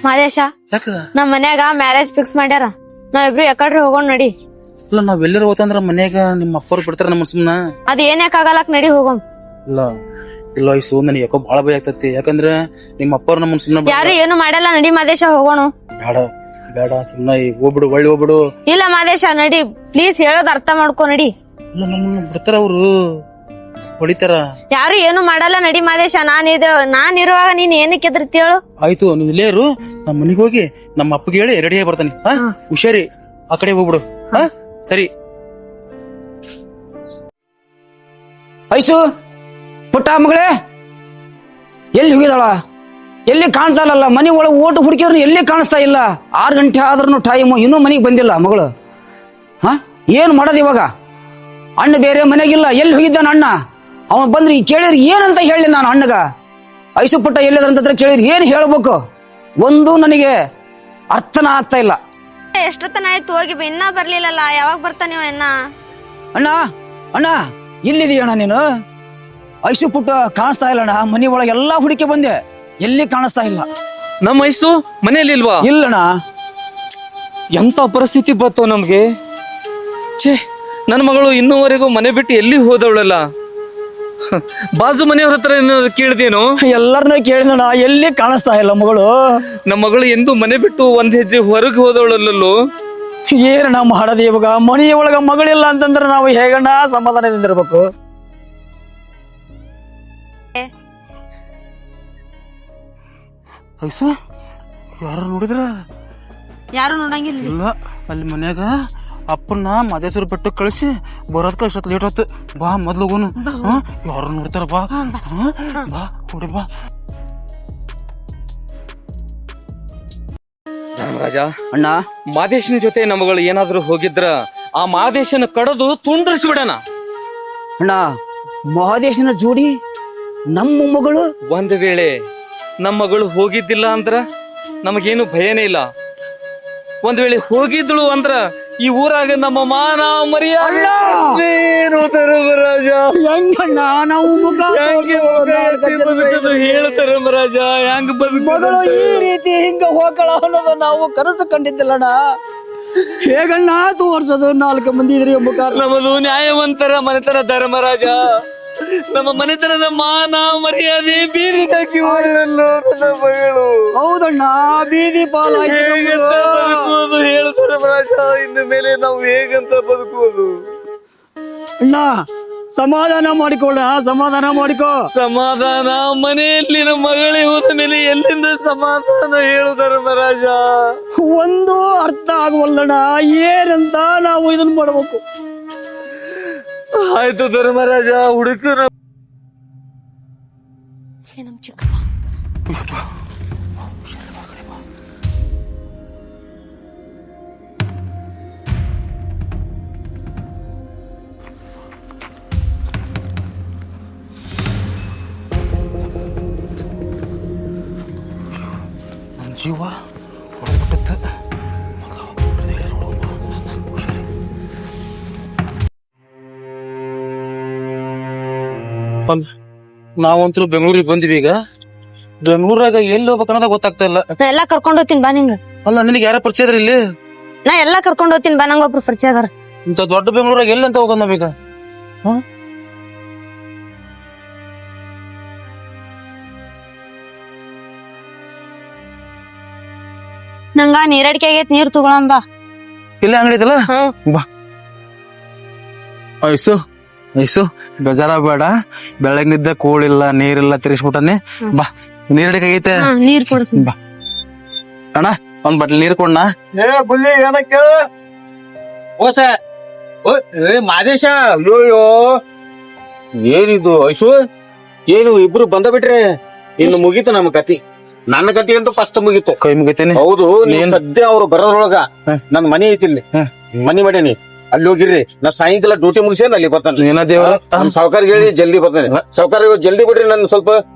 ಮಾದೇಶ ಯಾಕ ನಮ್ ಮನ್ಯಾಗ ಮ್ಯಾರೇಜ್ ಫಿಕ್ಸ್ ಮಾಡ್ಯಾರ. ನಾವಿಬ್ರು ಯಾಕಡ್ರಿ ಹೋಗೋಣ ನಡಿ. ಇಲ್ಲ ನಾವ್ ಎಲ್ಲರೂ ಹೋತಂದ್ರ ಮನ್ಯಾಗ ನಿಮ್ಮ ಅಪ್ಪರು ಬಿಡ್ತಾರ ನಮ್ಮ ಸುಮ್ನ. ಅದ್ ಏನ್ ಯಾಕಾಗಲಕ್ ನಡಿ ಹೋಗೋಣ. ಇಲ್ಲ ಇಲ್ಲ ಐಸು ನನಗೆ ಯಾಕೋ ಬಾಳ ಭಯ ಆಗ್ತತಿ. ಯಾಕಂದ್ರ ನಿಮ್ಮ ಅಪ್ಪರು ನಮ್ಮ ಸುಮ್ನ ಯಾರು ಏನು ಮಾಡಲ್ಲ ನಡಿ ಮಾದೇಶ ಹೋಗೋಣ. ಬೇಡ ಬೇಡ ಸುಮ್ನ ಈಗ ಹೋಗ್ಬಿಡು ಒಳ್ಳೆ ಹೋಗ್ಬಿಡು. ಇಲ್ಲ ಮಾದೇಶ ನಡಿ ಪ್ಲೀಸ್ ಹೇಳೋದ್ ಅರ್ಥ ಮಾಡ್ಕೊ ನಡಿ. ಇಲ್ಲ ನಮ್ಮನ್ನ ಬಿಡ್ತಾರ ಅವ್ರು ಹೊಡಿತಾರ. ಯಾರು ಏನು ಮಾಡಲ್ಲ ನಡಿ ಮಾದೇಶ. ನಾನ್ ಇರುವಾಗ ನೀನ್ ಏನಕ್ಕೆ ಎದ್ರತಿ ಹೇಳು. ಆಯ್ತು ನೀವ್ ಇಲ್ಲೇ ಇರು, ನಮ್ಮ ಮನಿಗ್ ಹೋಗಿ ನಮ್ಮ ಅಪ್ಪಗೆ ಹೇಳಿ ರೆಡಿ ಬರ್ತಾನೆ. ಹುಷಾರಿ ಆ ಕಡೆ ಹೋಗ್ಬಿಡು. ಸರಿ ಐಸು ಪುಟ್ಟ ಮಗಳೇ ಎಲ್ಲಿ ಹೋಗಿದಾಳ? ಎಲ್ಲಿ ಕಾಣ್ತಾ ಇಲ್ಲ. ಮನಿ ಒಳಗೆ ಓಟು ಹುಡುಕಿದ್ರು ಎಲ್ಲಿ ಕಾಣಿಸ್ತಾ ಇಲ್ಲ. 6 ಗಂಟೆ ಆದ್ರೂ ಟೈಮು ಇನ್ನೂ ಮನೆಗೆ ಬಂದಿಲ್ಲ ಮಗಳು. ಏನ್ ಮಾಡೋದು ಇವಾಗ? ಅಣ್ಣ ಬೇರೆ ಮನೆಗಿಲ್ಲ. ಎಲ್ಲಿ ಹೋಗಿದ್ದಾನ ಅಣ್ಣ? ಅವನ್ ಬಂದ್ರಿ ಕೇಳಿರಿ ಏನಂತ ಹೇಳಿ ನಾನು ಅಣ್ಣಗ. ಐಸು ಪುಟ್ಟ ಎಲ್ಲಿದ್ರಂತ ಕೇಳಿರಿ ಏನ್ ಹೇಳ್ಬೇಕು ಒಂದು ನನಗೆ ಅರ್ಥನ ಆಗ್ತಾ ಇಲ್ಲ. ಎಷ್ಟೊತ್ತನ ಆಯ್ತು ಹೋಗಿ ಇನ್ನ ಬರ್ಲಿಲ್ಲಲ್ಲ. ಯಾವಾಗ ಬರ್ತಾನ ಇನ್ನ? ಅಣ್ಣ ಅಣ್ಣ ಇಲ್ಲಿದೀಯಣ್ಣ ನೀನು? ಐಸು ಪುಟ್ಟ ಕಾಣಿಸ್ತಾ ಇಲ್ಲ ಅಣ್ಣ. ಮನಿ ಒಳಗೆ ಎಲ್ಲಾ ಹುಡುಕಿ ಬಂದೆ, ಎಲ್ಲಿ ಕಾಣಿಸ್ತಾ ಇಲ್ಲ. ನಮ್ಮ ಐಸು ಮನೆಯಲ್ಲಿ ಇಲ್ವಾ? ಇಲ್ಲಣ್ಣ. ಎಂತ ಪರಿಸ್ಥಿತಿ ಬಂತು ನಮ್ಗೆ. ಛೇ, ನನ್ನ ಮಗಳು ಇನ್ನೂವರೆಗೂ ಮನೆ ಬಿಟ್ಟು ಎಲ್ಲಿ ಹೋದವಳಲ್ಲ. ಬಾಜು ಮನೆಯವ್ರ ಹತ್ರ ಏನಾದ್ರು ಕೇಳ್ದೇನು? ಎಲ್ಲರನ್ನೂ ಕೇಳಿದಣ್ಣ, ಎಲ್ಲಿ ಕಾಣಿಸ್ತಾ ಇಲ್ಲ ಮಗಳು. ನಮ್ಮ ಮಗಳು ಎಂದು ಮನೆ ಬಿಟ್ಟು ಒಂದ್ ಹೆಜ್ಜೆ ಹೊರಗೆ ಹೋದವಳಲ್ಲೋ. ಏನಣ್ಣ ಮಾಡದ ಇವಾಗ? ಮನೆಯ ಒಳಗ ಮಗಳಿಲ್ಲ ಅಂತಂದ್ರೆ ನಾವು ಹೇಗಣ್ಣ ಸಮಾಧಾನದಿಂದ ಇರ್ಬೇಕು? ಐಸು ಯಾರು ನೋಡಿದ್ರ? ಯಾರು ನೋಡಂಗಿಲ್ಲ. ಇಲ್ಲ ಅಲ್ಲಿ ಮನ್ಯಾಗ ಅಪ್ಪನ ಮದೇಶ್ವರ ಬೆಟ್ಟಕ್ಕೆ ಕಳಿಸಿ ಬರೋದ್ಕ ಇಷ್ಟೊತ್ತು ಲೇಟ್ ಆಯ್ತು. ಬಾ ಮೊದ್ಲು ಹೋಗೋನು. ಯಾರು ನೋಡ್ತಾರ? ಬಾ ಬಾ ಹೊಡಿ ಬಾ. ಧರ್ಮರಾಜ ಅಣ್ಣ ಮಾದೇಶನ ಜೊತೆ ನಮ್ಮ ಮಗಳು ಏನಾದ್ರೂ ಹೋಗಿದ್ರ ಆ ಮಾದೇಶನ ಕಡದು ತುಂಡ್ರಿಸ್ಬಿಡಣ. ಅಣ್ಣ ಮಹಾದೇಶನ ಜೋಡಿ ನಮ್ಮ ಮಗಳು ಒಂದ್ ವೇಳೆ ನಮ್ಮ ಮಗಳು ಹೋಗಿದ್ದಿಲ್ಲ ಅಂದ್ರ ನಮಗೇನು ಭಯನೇ ಇಲ್ಲ. ಒಂದ್ ವೇಳೆ ಹೋಗಿದ್ಳು ಅಂದ್ರ ಈ ಊರಾಗ ನಮ್ಮ ಮಾನ ಮರ್ಯಾದೆ ಧರ್ಮರಾಜ. ಹೆಂಗಣ್ಣ ನಾವು ಮುಖ ಹೇಳು ಧರ್ಮರಾಜ, ಹೆಂಗ್ ಮಗಳು ಈ ರೀತಿ ಹಿಂಗ ಹೋಗಳ ಅನ್ನೋದು ನಾವು ಕನಸು ಕಂಡಿದ್ದಿಲ್ಲಣ್ಣ. ಹೇಗಣ್ಣ ತೋರ್ಸೋದು? 4 ಮಂದಿ ಇದ್ರಿ ಮುಖ. ನಮ್ಮದು ನ್ಯಾಯವಂತರ ಮನೆತನ ಧರ್ಮರಾಜ. ನಮ್ಮ ಮನೆತನದ ಮಾನ ಮರ್ಯಾದೆ ಬೀದಿಗೆ ಹಾಕಿ ಮಗಳು. ಹೌದಣ್ಣ, ಬೀದಿ ಬದುಕುವುದು ಹೇಳು ಧರ್ಮರಾಜ. ಇನ್ನು ಮೇಲೆ ನಾವು ಹೇಗಂತ ಬದುಕುವುದು? ಅಣ್ಣ ಸಮಾಧಾನ ಮಾಡಿಕೊಳ್ಳ, ಸಮಾಧಾನ ಮಾಡಿಕೋ. ಸಮಾಧಾನ ಮನೆಯಲ್ಲಿ ನಮ್ಮ ಮಗಳೇ ಹೋದ ಮೇಲೆ ಎಲ್ಲಿಂದ ಸಮಾಧಾನ ಹೇಳು ಧರ್ಮರಾಜ? ಒಂದು ಅರ್ಥ ಆಗುವಲ್ಲಣ್ಣ, ಏನಂತ ನಾವು ಇದನ್ನ ಮಾಡ್ಬೇಕು? ಆಯ್ತು ಧರ್ಮರಾಜ, ಹುಡುಕರ ನಮ್ ಚಿಕ್ಕಪ್ಪ ನನ್ನ ಜೀವ ಹೊಡೆದ್ಬಿಟ್ಟತ್ತ. ನಾವಂತೂ ಬೆಂಗಳೂರಿಗೆ ಬಂದಿವಿ. ಈಗ ಬೆಂಗಳೂರಾಗ ಎಲ್ಲಿ ಹೋಗ್ಬೇಕನ್ನೋದ ಗೊತ್ತಾಗ್ತಾ ಇಲ್ಲ. ನಾ ಎಲ್ಲಾ ಕರ್ಕೊಂಡ್ ಹೋಗ್ತೀನಿ ಬಾ ನಿಂಗ. ಅಲ್ಲ ನಿನಗೆ ಯಾರ ಪರಿಚಯ ಅದ್ರ ಇಲ್ಲಿ? ನಾ ಎಲ್ಲಾ ಕರ್ಕೊಂಡ್ ಹೋಗ್ತೀನಿ ಬಾ, ನಂಗ ಒಬ್ರು ಪರಿಚಯ ಅದಾರ. ಇಂತ ದೊಡ್ಡ ಬೆಂಗಳೂರಾಗ ಎಲ್ಲಿ ಅಂತ ಹೋಗೋಣ ನಾವೀಗ? ನಂಗ ನೀರಡಿಕೆ ಆಗೈತ್, ನೀರ್ ತಗೊಳಂ ಬಾ. ಇಲ್ಲೇ ಅಂಗಡಿ ಐತಲ್ಲ, ಬಾ. ಐಸು ಐಸು ಬೇಜಾರ ಬೇಡ. ಬೆಳಗ್ನಿದ್ದ ಕೋಳಿಲ್ಲ ನೀರಿಲ್ಲ ತಿರ್ಸ್ಬಿಟ್ಟನೆ. ಬಾ ನೀರಡಿಕೆ ಆಗೈತೆ, ನೀರ್ ಕೊಡ್ಸ ಬಾ. ಅಣ್ಣ ಒಂದ್ ಬಟ್ಲಿ ನೀರ್ ಕೊಡ್ಣ. ಬುಲ್ಲಿ ಏನಕ್ಕೆ ಮಾದೇಶ? ಅಯ್ಯೋಯ್ಯೋ ಏನಿದು ಐಸು? ಏನು ಇಬ್ರು ಬಂದ ಬಿಟ್ರೆ ಇನ್ನು ಮುಗೀತು ನಮ್ಮ ಕತಿ. ನನ್ನ ಕತಿ ಅಂತೂ ಫಸ್ಟ್ ಮುಗೀತು. ಕೈ ಮುಗಿತೇನೆ. ಹೌದು, ನೀನ್ ಸದ್ಯ ಅವ್ರು ಬರೋದ್ರೊಳಗ ನನ್ ಮನಿ ಐತಿಲ್ಲಿ, ಮನಿ ಮಾಡೇನಿ. ಅಲ್ಲಿ ಹೋಗಿರ್ರಿ. ನಾ ಸಾಯಂಕಾಲ ಡ್ಯೂಟಿ ಮುಗಿಸೇನ್ ಅಲ್ಲಿ ಬರ್ತಾನೆ. ಏನ ದೇವ್ರ ನಮ್ ಸಾವ್ಕಾರ ಹೇಳಿ ಜಲ್ದಿ ಬರ್ತಾನೆ. ಸಾವ್ಕಾರ ಜಲ್ದಿ ಬಿಡ್ರಿ, ನನ್ ಸ್ವಲ್ಪ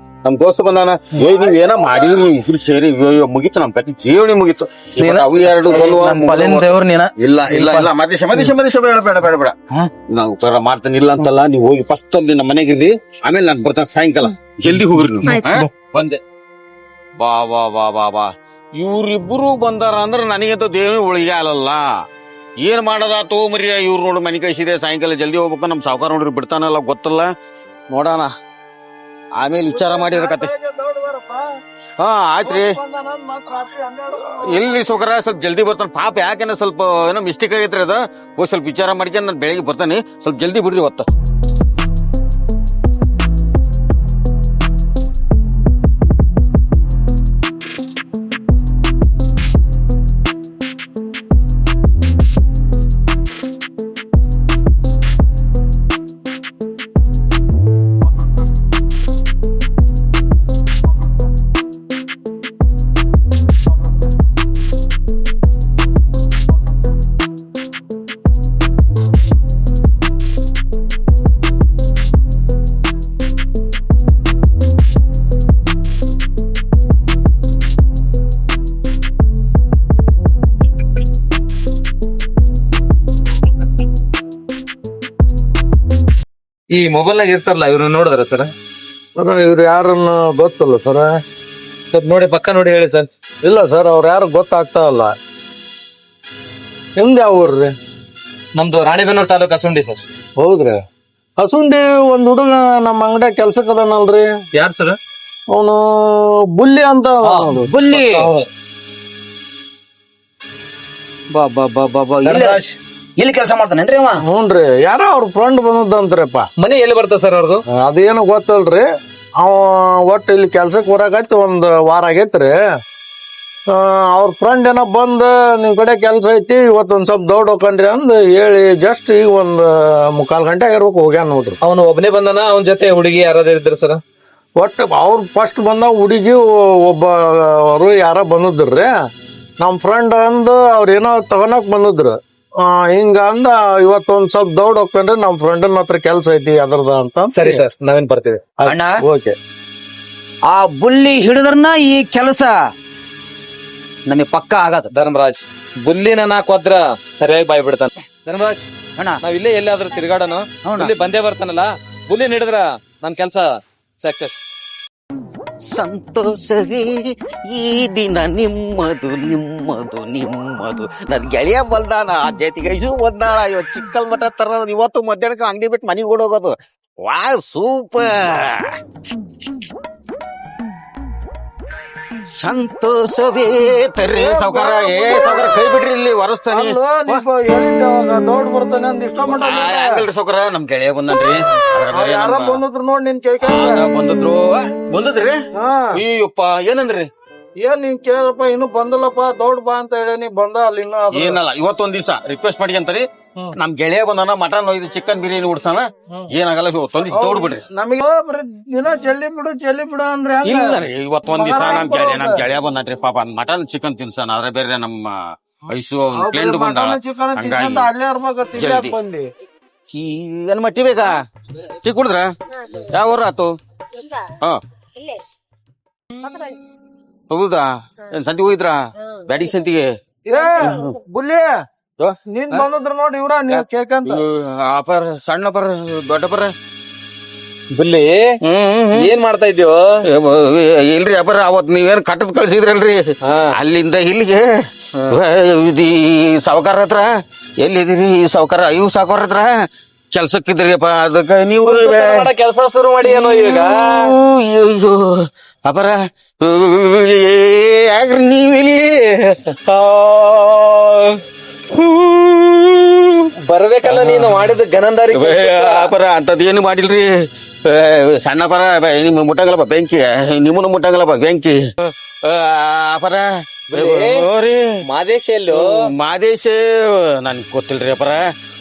ನಮ್ ದೋಸ್ತ ಬಂದಾನ. ನೀವ್ ಏನ ಮಾಡಿದ್ರಿ ಇಬ್ರು ಸೇರಿ ಮುಗೀತು ನಮ್ ಕತಿ, ಜೀವನಿ ಮುಗೀತು. ಅವು 2 ದೇವ್ರ ನೀನ. ಇಲ್ಲ ಇಲ್ಲ ಇಲ್ಲ ಮದೇಶ ಮದೇಶ ಮದೇಶ ಬೇಡ ಬೇಡ ಬೇಡ ಬೇಡ. ನಾವು ಮಾಡ್ತೇನೆ ಇಲ್ಲ ಅಂತಲ್ಲ. ನೀವು ಹೋಗಿ ಫಸ್ಟ್ ಅಲ್ಲಿ ನಮ್ಮ ಮನೆಗಿರ್ರಿ, ಆಮೇಲೆ ನಾನ್ ಬರ್ತಾನೆ ಸಾಯಂಕಾಲ. ಜಲ್ದಿ ಹೋಗ್ರಿ ನೀವು. ಬಂದೆ ಬಾ ಬಾ ಬಾ ಬಾ ಬಾ ಇವ್ರಿಬ್ರು ಬಂದಾರ ಅಂದ್ರ ನನಗಂತೂ ದೇವೇ ಉಳಿಯಾಲಲ್ಲ. ಏನ್ ಮಾಡೋದಾತೋ ಮರಿಯ ಇವ್ರು ನೋಡು ಮನೆ ಕಳಿಸಿದೆ, ಸಾಯಂಕಾಲ ಜಲ್ದಿ ಹೋಗ್ಬೇಕು. ನಮ್ ಸಾವುಕಾರ ನೋಡ್ರಿ ಬಿಡ್ತಾನಲ್ಲ ಗೊತ್ತಲ್ಲ, ನೋಡೋಣ ಆಮೇಲೆ ವಿಚಾರ ಮಾಡಿದ್ರ ಕತೆ. ಹಾ ಆಯ್ತ್ರಿ. ಎಲ್ಲಿ ಸೌಕರ ಸ್ವಲ್ಪ ಜಲ್ದಿ ಬರ್ತಾನೆ ಪಾಪ, ಯಾಕೆನ ಸ್ವಲ್ಪ ಏನೋ ಮಿಸ್ಟೇಕ್ ಆಗೈತ್ರಿ ಅದ. ಹೋಗಿ ಸ್ವಲ್ಪ ವಿಚಾರ ಮಾಡ್ಕೊಂಡು ನಾನು ಬೆಳಿಗ್ಗೆ ಬರ್ತಾನೆ, ಸ್ವಲ್ಪ ಜಲ್ದಿ ಬಿಡ್ರಿ ಹೊತ್ತ. ಈ ಮೊಬೈಲ್ ನಾಗ ಇರ್ತಾರಲ್ಲ ಇವ್ರು ನೋಡಿದ್ರ ಸರ್? ಇವ್ರು ಯಾರನ್ನ ಗೊತ್ತಲ್ಲ ಸರ್? ಸ್ವಲ್ಪ ನೋಡಿ ಪಕ್ಕ ನೋಡಿ ಹೇಳಿ ಸರ್. ಇಲ್ಲ ಸರ್, ಅವ್ರು ಯಾರು ಗೊತ್ತಾಗ್ತಾ ಇಲ್ಲ. ನಿಮ್ದು ಯಾವ ಊರ್ರಿ? ನಮ್ದು ರಾಣಿಬೆನ್ನೂರು ತಾಲೂಕು ಹಸುಂಡಿ ಸರ್. ಹೌದ್ರಿ. ಹಸುಂಡಿ ಒಂದ್ ಹುಡುಗ ನಮ್ಮ ಅಂಗಡಿಯ ಕೆಲ್ಸಕ್ಕೆ ಅದನಲ್ರಿ, ಯಾರು ಸರ್? ಅವನು ಬುಲ್ಲಿ ಅಂತ. ಬುಲ್ಲಿ ಬಾ ಬಾ ಬಾ ಬಾ ಬಾ ಎಲ್ಲಿ ಕೆಲಸ ಮಾಡ್ತಾನೇನ್ರಿ ಅವ? ಹ್ಞೂನ್ರಿ, ಯಾರೋ ಅವ್ರ ಫ್ರೆಂಡ್ ಬಂದದಂತ್ರಿಪ್ಪ. ಮನೆ ಎಲ್ಲಿ ಬರ್ತದೆ ಸರ್ ಅವ್ರದ್ದು? ಅದೇನು ಗೊತ್ತಲ್ರಿ. ಅವ ಒಟ್ಟು ಇಲ್ಲಿ ಕೆಲ್ಸಕ್ಕೆ ಬರಾಕೈತಿ ಒಂದ್ ವಾರ ಆಗೈತ್ರಿ. ಅವ್ರ ಫ್ರೆಂಡ್ ಏನೋ ಬಂದ್ ನಿಮ್ ಕಡೆ ಕೆಲ್ಸ ಐತಿ ಇವತ್ತೊಂದ್ ಸ್ವಲ್ಪ ದೌಡ್ ಹೋಗ್ಕಂಡ್ರಿ ಅಂದ್ ಹೇಳಿ ಜಸ್ಟ್ ಈಗ ಒಂದ್ 3/4 ಗಂಟೆ ಆಗಿರ್ಬೇಕು ಹೋಗ್ಯಾನ ನೋಡ್ರಿ. ಅವನು ಒಬ್ಬನೇ ಬಂದಾನ, ಅವನ ಜೊತೆ ಹುಡುಗಿ ಯಾರಾದ್ರೂ ಇದ್ರು ಸರ್? ಒಟ್ಟು ಅವ್ರು ಫಸ್ಟ್ ಬಂದ ಹುಡುಗಿ ಒಬ್ಬರು ಯಾರ ಬಂದಿದ್ರಿ. ನಮ್ ಫ್ರೆಂಡ್ ಅಂದ್ ಅವ್ರ ಏನೋ ತಗೊಳಕ್ ಬಂದಿದ್ರು. ಹಿಂಗ ಅಂದ ಇವತ್ತೊಂದ್ ಸ್ವಲ್ಪ ದೌಡ್ ಹೋಗ್ಕೊಂಡ್ರೆ ನಮ್ ಫ್ರೆಂಡನ್ ಹತ್ರ ಕೆಲ್ಸ ಐತಿ ಅದ್ರದ ಅಂತ. ಸರಿ ಸರ್, ನಾವೇನ್ ಬರ್ತೀವಿ. ಅಣ್ಣ, ಓಕೆ. ಆ ಬುಲ್ಲಿ ಹಿಡಿದ್ರನ ಈ ಕೆಲಸ ನಮಗೆ ಪಕ್ಕ ಆಗದ. ಧರ್ಮರಾಜ್, ಬುಲ್ಲಿನ ನಾಕ್ ಹೋದ್ರ ಸರಿಯಾಗಿ ಬಾಯ್ ಬಿಡ್ತಾನೆ. ಧರ್ಮರಾಜ್ ಅಣ್ಣ, ನಾವ್ ಇಲ್ಲೇ ಎಲ್ಲಾದ್ರೂ ತಿರ್ಗಾಡನು, ಬುಲ್ಲಿ ಬಂದೇ ಬರ್ತಾನಲ್ಲ. ಬುಲ್ಲಿ ಹಿಡಿದ್ರ ನಮ್ ಕೆಲ್ಸ ಸಕ್ಸಸ್. ಸಂತೋಷವೇ ಈ ದಿನ ನಿಮ್ಮದು ನಿಮ್ಮದು ನಿಮ್ಮದು. ನನ್ ಗೆಳೆಯ ಬಲ್ದಾನ ಆ ಜೊತೆಗೆ ಇದು ಒಂದಾಳ ಇವತ್ತು ಚಿಕ್ಕಲ್ ಮಠ ತರೋದು. ಇವತ್ತು ಮಧ್ಯಾಹ್ನಕ್ಕೆ ಅಂಗಡಿ ಬಿಟ್ಟು ಮನೆಗೆ ಓಡೋಗೋದು. ವಾ ಸೂಪರ್. ಸಂತೋಷವೇ ತರ್ರಿ ಸಾವ್ಕಾರ. ಸಾವ್ಕಾರ ಕೈ ಬಿಡ್ರಿ, ಇಲ್ಲಿ ಒರೆಸ್ತಾನೆ. ದೌಡ್ ಬರ್ತಾನೆ ಅಂದ್ ಇಷ್ಟ ಹಂಗಲ್ರಿ ಸಾವ್ಕಾರ, ನಮ್ ಗೆಳೆಯ ಬಂದನ್ರಿ. ಯಾರ ಬಂದಿದ್ರು ನೋಡ್ ನಿನ್ ಕೇಳ್ಕ ಬಂದದ್ರಿ. ಅಯ್ಯಪ್ಪ ಏನಂದ್ರಿ? ಏನ್ ನೀನ್ ಕೇಳಿದ್ರಪ್ಪ ಇನ್ನು ಬಂದಿಲ್ಲಪ್ಪ ದೌಡ್ ಬಾ ಅಂತ ಹೇಳಿ ಬಂದ ಅಲ್ಲಿ ಇನ್ನ ಏನಲ್ಲ ಇವತ್ತೊಂದ್ ದಿವಸ ರಿಕ್ವೆಸ್ಟ್ ಮಾಡಿ ಅಂತಾರಿ. ನಮ್ ಗೆಳೆಯ ಬಂದಾನ, ಮಟನ್ ಒಯ್ದು ಚಿಕನ್ ಬಿರಿಯಾನಿ ಉಡ್ಸಾನ. ಏನಾಗಲ್ಲ, ಇವತ್ತೊಂದ್ ದಿವಸ ದೌಡ್ ಬಿಡ್ರಿ. ನಮಗೆ ದಿನ ಜಲ್ಲಿ ಬಿಡು ಅಂದ್ರೆ ಇಲ್ಲ ರೀ, ಇವತ್ತೊಂದ್ ದಿವಸ ನಮ್ ಗೆಳೆಯ ಬಂದನ್ರಿ. ಪಾಪ ಮಟನ್ ಚಿಕನ್ ತಿನ್ಸಾನ. ಅದ್ರ ಬೇರೆ ನಮ್ಮ ವಯಸ್ಸು ಫ್ರೆಂಡ್ ಬಂದಾಳ. ಹಂಗಾಗಿ ಬಂದಿ ಏನ್ ಮಟ್ಟಿ ಬೇಕಾ? ಟೀ ಕುಡಿದ್ರ? ಯಾವ ಊರ ಆತು? ಹಾ ಹೌದಾ? ಏನ್ ಸಂತಿಗೆ ಹೋಗಿದ್ರ? ಬ್ಯಾಟಿಂಗ್ ಸಂತಿಗೆ? ಬುಲ್ಲಿ ನೀನ್ ಬಂದಿದ್ರ ನೋಡಿ ಇವ್ರ ನೀವ್ ಕೇಳ್ಕಂತ. ಅಪರ ಸಣ್ಣ ಪರ ದೊಡ್ಡ ಪರ ಬುಲ್ಲಿ ಏನ್ ಮಾಡ್ತಾ ಇದ್ದೀವೋ? ಇಲ್ರಿ ಅಪರ, ಅವತ್ ನೀವೇನ್ ಕಟ್ಟದ್ ಕಳ್ಸಿದ್ರಲ್ರಿ, ಅಲ್ಲಿಂದ ಇಲ್ಲಿಗೆ ಸಾವುಕಾರ ಹತ್ರ ಎಲ್ಲಿದ್ದೀರಿ? ಸಾವುಕಾರ ಇವ್ ಸಾವುಕಾರ ಹತ್ರ ಕೆಲ್ಸಕ್ಕಿದ್ರಿಪ್ಪ. ಅದಕ್ಕ ನೀವು ಕೆಲಸ ಶುರು ಮಾಡಿ ಏನೋ ಈಗ. ಅಪರ ಯಾಕ್ರಿ ನೀವಿಲ್ಲಿ? ಬರ್ಬೇಕಲ್ಲ ನೀನು ಮಾಡಿದ ಗನಂದಾರಿ. ಅಪರ ಅಂತದ್ ಏನು ಮಾಡಿಲ್ರಿ. ಸಣ್ಣ ಪರ ನಿಮ್ ಮುಟ್ಟಂಗಲ್ಲಪ್ಪ ಬೆಂಕಿ, ನಿಮ್ಮನ್ನು ಮುಟ್ಟಂಗಲ್ಲಪ್ಪ ಬೆಂಕಿ. ಅಪರ ಮಾದೇಶ ಎಲ್ಲೋ? ಮಾದೇಶ ನನ್ಗ್ ಗೊತ್ತಿಲ್ರಿ ಅಪರ.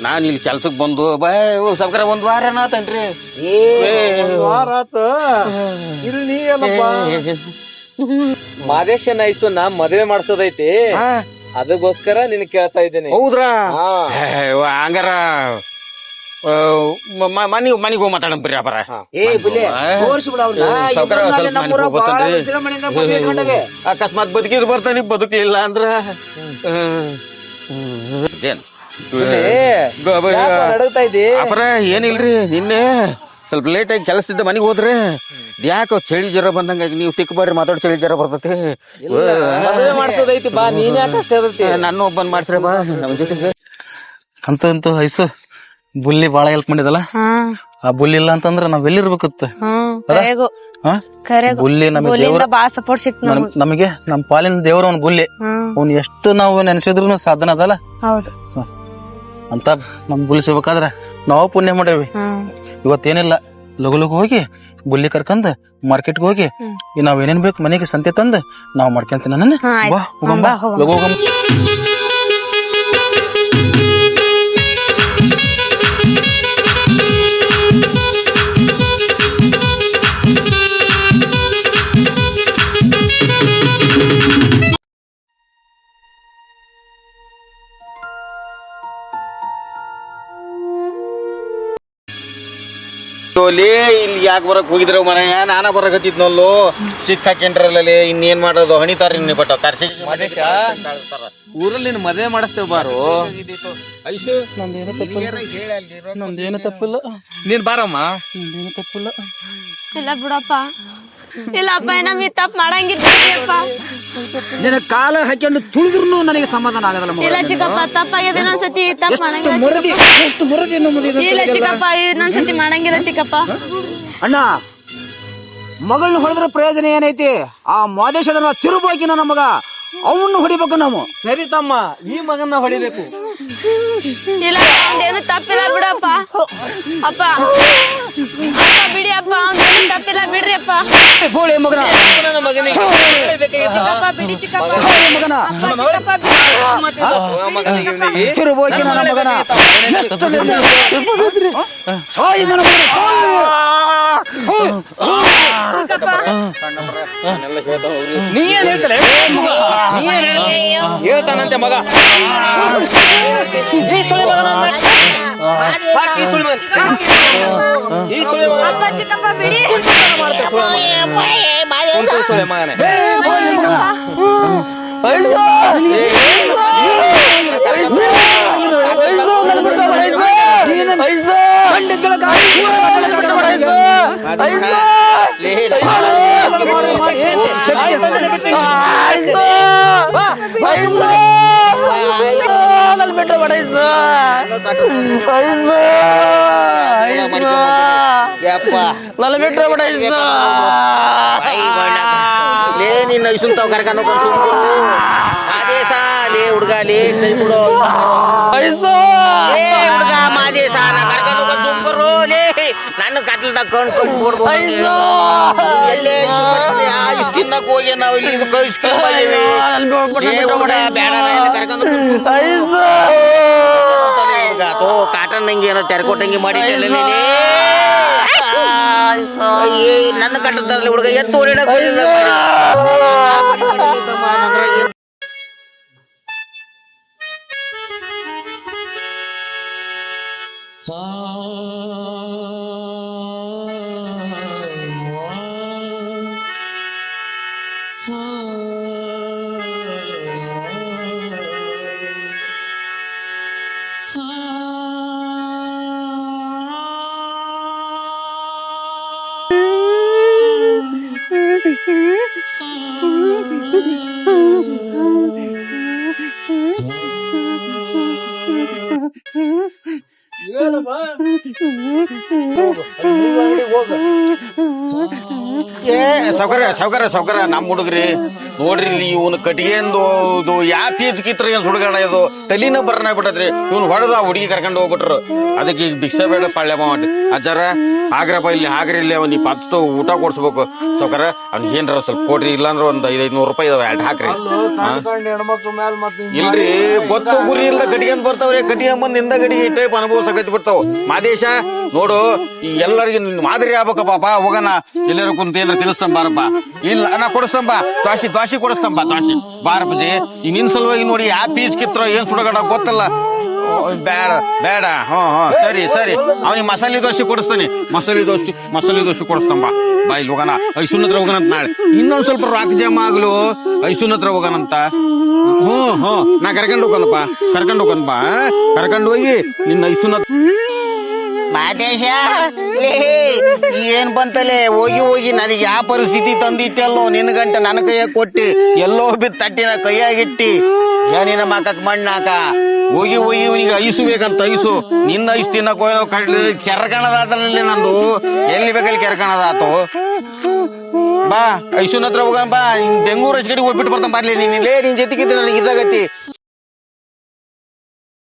ನಾನ್ ಇಲ್ಲಿ ಕೆಲ್ಸಕ್ ಬಂದು ಸಾವ್ಕಾರ ಒಂದ್ ವಾರ ಏನಾತನ್ರಿ. ವಾರ ಆತ ಇಲ್ಲಿ ನೀ ಏನಪ್ಪ? ಮಾದೇಶ ನೈಸು ನಾ ಮದ್ವೆ ಮಾಡ್ಸೋದೈತಿ, ಅದಕ್ಕೋಸ್ಕರ ನಿನ್ ಕೇಳ್ತಾ ಇದ್ದೀನಿ. ಹೌದ್ರಾ? ಹಂಗಾರ ಮನಿಗ್ ಹೋಗಿ ಮಾತಾಡಂಬ್ರಿ ಅಪರ. ಅಕಸ್ಮಾತ್ ಬದುಕಿದ್ ಬರ್ತಾನೆ, ಬದುಕಲಿಲ್ಲ ಅಂದ್ರ ಅಪರ ಏನಿಲ್ರಿ. ನಿನ್ನೆ ಸ್ವಲ್ಪ ಲೇಟ್ ಆಗಿ ಕೆಲಸದಿಂದ ಮನೆಗೆ ಹೋದ್ರೆ ಯಾಕೋ ಚಳಿ ಜ್ವರ ಬಂದಂಗಾಗಿ ನೀವು ತಿಕ್ಕ ಬರ್ರಿ ಮಾತಾಡ್ ಚಳಿ ಜ್ವರ ಬರ್ತೈತಿ ಮಾಡ್ಸೋದೈತಿ ಬಾ ನೀನ್ ಯಾಕೆ ಅಷ್ಟೇ ಇರುತ್ತೆ ನನ್ನ ಒಬ್ಬನ್ ಮಾಡ್ಸ್ರೆ ಬಾ ನಮ್ಮ ಜೊತೆಗೆ ಅಂತೂ ಐಸು ಬುಲ್ಲಿ ಬಾಳ ಹೆಲ್ಪ್ ಮಾಡಿದಲ್ಲ ಹಾ ಆ ಬುಲ್ಲಿ ಇಲ್ಲ ಅಂತಂದ್ರ ನಾವ್ ಎಲ್ಲಿರ್ಬೇಕತ್ತ ಕರೆಗು ಹಾ ಕರೆಗು ಬುಲ್ಲಿ ನಮಗೆ ಬುಲ್ಲಿಂದ ಬಾಳ ಸಪೋರ್ಟ್ ಸಿಕ್ತು ನಮ್ಗೆ ನಮಗೆ ನಮ್ಮ ಪಾಲಿನ ದೇವ್ರ ಅವ್ನ ಬುಲ್ಲಿ ಅವ್ನ ಎಷ್ಟು ನಾವು ನೆನೆಸಿದ್ರು ಸಾಧನ ಅದಲ್ಲ ಹೌದು ಅಂತ ನಮ್ ಬುಲ್ಲಿ ಸಿಗ್ಬೇಕಾದ್ರ ನಾವು ಪುಣ್ಯ ಮಾಡೇವಿ ಇವತ್ತೇನಿಲ್ಲ ಲಗು ಲಗು ಹೋಗಿ ಬುಲ್ಲಿ ಕರ್ಕಂದ್ ಮಾರ್ಕೆಟ್ಗೆ ಹೋಗಿ ನಾವ್ ಏನೇನ್ ಬೇಕು ಮನೆಗೆ ಸಂತೆ ತಂದ್ ನಾವ್ ಮಾಡ್ಕೊಂತೀನಿ ನನ್ನ ಬಾ ಹೋಗಂಬ ಲಗು ಹೋಗಂಬ ಇಲ್ಲಿ ಯಾಕೆ ಬರಕ್ ಹೋಗಿದ್ರ ಮನೆಯ ನಾನ ಬರಕತ್ತಿದ್ನಲ್ಲೋ ಸಿಕ್ಕ ಹಾಕೊಂಡ್ರಲ್ಲೇ ಇನ್ನೇನ್ ಮಾಡೋದು ಹಣಿತಾರ ನಿನ್ನ ಬಟ್ಟ ತರ್ಸಿ ಮದೇಶ ಊರಲ್ಲಿ ನೀನ್ ಮದ್ವೆ ಮಾಡಿಸ್ತೇವ್ ಬಾರು ಐಶು ನಮ್ದೇನು ತಪ್ಪಿಲ್ಲ ನೀನ್ ಬಾರಮ್ಮ ನಮ್ದೇನು ತಪ್ಪಿಲ್ಲ ಇಲ್ಲ ಬಿಡಪ್ಪ ಇಲ್ಲಪ್ಪ ನಮ್ ಈ ತಪ್ಪ ಮಾಡಂಗಿದ್ದಪ್ಪ ನಿನ್ನ ಕಾಲ ಹಾಕೊಂಡು ತುಳಿದ್ರು ನನಗೆ ಸಮಾಧಾನ ಆಗದಲ್ಲ ಇಲ್ಲ ಚಿಕ್ಕಪ್ಪ ತಪ್ಪಾಗ್ಯದ ಇನ್ನೊಂದ್ಸತಿ ತಪ್ಪ ಮಾಡಂಗಿಲ್ಲ ಮುರದಿ ಎಷ್ಟು ಮುರದಿ ಇಲ್ಲ ಚಿಕ್ಕಪ್ಪ ಇನ್ನೊಂದ್ಸತಿ ಮಾಡಂಗಿಲ್ಲ ಚಿಕ್ಕಪ್ಪ ಅಣ್ಣ ಮಗಳನ್ನ ಹೊಡೆದ್ರ ಪ್ರಯೋಜನ ಏನೈತಿ ಆ ಮಾದೇಶದ ತಿರುಬೋಗಿ ನನ್ನ ಮಗ ಅವನ್ನ ಹೊಡಿಬೇಕು ನಾವು ಸರಿ ತಮ್ಮ ಈ ಮಗನ್ನ ಹೊಡಿಬೇಕು ಇಲ್ಲ ಏನು ತಪ್ಪಿಲ್ಲ ಬಿಡಪ್ಪ ಅಪ್ಪ ಬಿಡಿ ಅಪ್ಪ ಅವ್ನು ತಪ್ಪಿಲ್ಲ ಬಿಡ್ರಿ ಅಪ್ಪ ಬೋಳಿ ಮಗನ ನನ್ನ ಮಗನಿಗೆ ಚಿಕ್ಕಪ್ಪ ಬಿಡಿ ಚಿಕ್ಕಪ್ಪ ಮಗನ ಮಗನಿಗೆ ಇವ್ನಿಗೆ ತಿರುಬೋಗಿ ನನ್ನ ಮಗನ ಸಾಯಿ ನನ್ನ ಮಗನ ನೀ ಏನ್ ಹೇಳ್ತಾರೆ ನೀ ಏನ್ ಹೇಳ್ತಾನಂತೆ ಮಗ ಈ ಸುಳಿ ಮಗನ ಹಾಕಿ ಈ ಸುಳಿ ಮಗನ ಈ ಸುಳಿ ಮಗನ ಅಪ್ಪ ಚಿಕ್ಕಪ್ಪ ಬಿಡಿ ಕುಂಟು ಸುಳಿ ಮಗನೇ ನನ್ನ ಬಿಟ್ರೆ ಲೇ ನಿನ್ನ ಐಸುನ್ ತಾವ್ ಕರ್ಕೊಂಡು ಮಾದೇಶ ಲೇ ಹುಡ್ಗ ಲೇ ಕೈ ಬಿಡು ಹುಡ್ಗ ಮಾದೇಶ ನಾ ಕರ್ಕೊಂಡು ಹೋಗೋದು ಸುಮ್ಕರು ಲೇ ನನ್ನ ಕತ್ಲದಾಗ ಕೊಂಡ್ಬಿಡ್ದು ಎಲ್ಲೇ ಇಷ್ಟು ತಿನ್ನಕ್ ಹೋಗಿ ನಾವು ಇಲ್ಲಿ ಇದು ಕಳಿಸ್ಕೊಂಡು ಬೇಡ ಕರ್ಕೊಂಡು ಆತು ಕಾಟನ್ ನಂಗೆ ಏನೋ ತೆರಕೊಟ್ಟಂಗೆ ಮಾಡಿ ನನ್ನ ಕಟ್ಟದಲ್ಲಿ ಹುಡುಗ ಎತ್ತು ಓಡಿಡಕ್ ಸಾವ್ಕಾರ ನಮ್ ಹುಡುಗ್ರಿ ನೋಡ್ರಿ ಇಲ್ಲಿ ಇವನು ಕಟ್ಟಿಗೆಂದು ಯಾವ ಪೀಜ್ ಕಿತ್ರ ಏನ್ ಸುಡುಗಾಡ ಇದು ತಲಿನ ಬರ್ನ ಬಿಟ್ಟದ್ರಿ ಇವ್ನು ಹೊಡೆದ ಹುಡುಗಿ ಕರ್ಕೊಂಡು ಹೋಗ್ಬಿಟ್ರು ಅದಕ್ಕೆ ಈಗ ಭಿಕ್ಷೆ ಬೇಡ ಪಾಳ್ಯ ಮಾಡಿ ಅಜ್ಜಾರ ಆಗ್ರಪ್ಪ ಇಲ್ಲಿ ಆಗ್ರಿ ಇಲ್ಲಿ ಅವ್ನಿ ಪತ್ತು ಊಟ ಕೊಡ್ಸ್ಬೇಕು ಸಾವ್ಕಾರ ಅವ್ನಿಗೆ ಏನ್ರ ಸ್ವಲ್ಪ ಕೊಡ್ರಿ ಇಲ್ಲಾಂದ್ರ ಒಂದ್ 500 ರೂಪಾಯಿ ಇದಾವೆ ಎರಡು ಹಾಕ್ರಿ ಇಲ್ರಿ ಗೊತ್ತು ಗುರಿ ಇಲ್ದ ಕಟ್ಟಿಗೆಂದ್ ಬರ್ತಾವ್ರಿ ಕಟ್ಟಿಗೆ ಬಂದ್ ನಿಂದ ಗಡಿಗೆ ಟೈಪ್ ಅನುಭವಿಸಕತ್ ಬಿಡ್ತಾವ ಮಾದೇಶ ನೋಡು ಈ ಎಲ್ಲರಿಗೂ ಮಾದರಿ ಆಗ್ಬೇಕಪ್ಪ ಬಾ ಹೋಗೋಣ ಎಲ್ಲರೂ ಕುಂತ ಏನಾರ ತಿನ್ನಿಸ್ತಂಬ ಬಾರಪ್ಪ ಇಲ್ಲ ನಾ ಕೊಡಿಸ್ತಂಬ ದ್ವಾಸಿ ಕೊಡಿಸ್ತಂಬ ದ್ವಾಸಿ ಬಾರಪ್ಪಜಿ ಈ ನಿನ್ ಸಲುವಾಗಿ ನೋಡಿ ಯಾವ ಪೀಸ್ ಕಿತ್ರೋ ಏನ್ ಸುಡಗಡ ಗೊತ್ತಲ್ಲ ಬೇಡ ಸರಿ ಅವನಿಗೆ ಮಸಾಲೆ ದೋಸೆ ಕೊಡಿಸ್ತಾನೆ ಮಸಾಲೆ ದೋಸೆ ಕೊಡಿಸ್ತಂಬ ಬಾ ಇಲ್ಲಿ ಹೋಗೋಣ ಐಸುನ್ ಹತ್ರ ಹೋಗೋಣಂತ ನಾಳೆ ಇನ್ನೊಂದ್ ಸ್ವಲ್ಪ ರಾಕ್ ಜಾಮ ಆಗ್ಲು ಐಸುನ್ ಹತ್ರ ಹೋಗೋಣಂತ ನಾ ಕರ್ಕೊಂಡು ಹೋಗೋಣಪ್ಪ ಕರ್ಕೊಂಡು ಹೋಗಿ ನಿನ್ನ ಐಸುನ್ ಮಾದೇಶ ಲೇ ಏನ್ ಬಂತಲೆ ಹೋಗಿ ಹೋಗಿ ನನಗೆ ಯಾವ ಪರಿಸ್ಥಿತಿ ತಂದಿಟ್ಟೆಲ್ಲೋ ನಿನ್ನ ಗಂಟೆ ನನ್ನ ಕೈಯಾಗ ಕೊಟ್ಟಿ ಎಲ್ಲೋ ಬಿದ್ದು ತಟ್ಟಿನ ಕೈಯಾಗಿಟ್ಟಿ ಏನಿನ ಮಾಕಕ್ ಮಣ್ಣಾಕ ಹೋಗಿ ಹೋಗಿ ಇವನಿಗೆ ಐಸು ಬೇಕಂತ ಐಸು ನಿನ್ನ ಐಸು ತಿನ್ನಕ್ ಹೋಯೋ ಕಡ್ಲಿ ಕೆರ್ಕಣದಾತಲ್ಲಿ ನಂದು ಎಲ್ಲಿ ಬೇಕಲ್ಲಿ ಕೆರ್ಕಣದಾತು ಬಾ ಐಸುನ ಹತ್ರ ಹೋಗೋಣ ಬಾ ಬೆಂಗಳೂರು ಕಡೆ ಹೋಗ್ಬಿಟ್ಟು ಬರ್ತಾನೆ ಬರ್ಲಿ ನೀನ್ ಇಲ್ಲೇ ನಿನ್ ಜೊತೆಗಿದ್ರೆ ನನಗೆ ಇದಾಗತ್ತಿ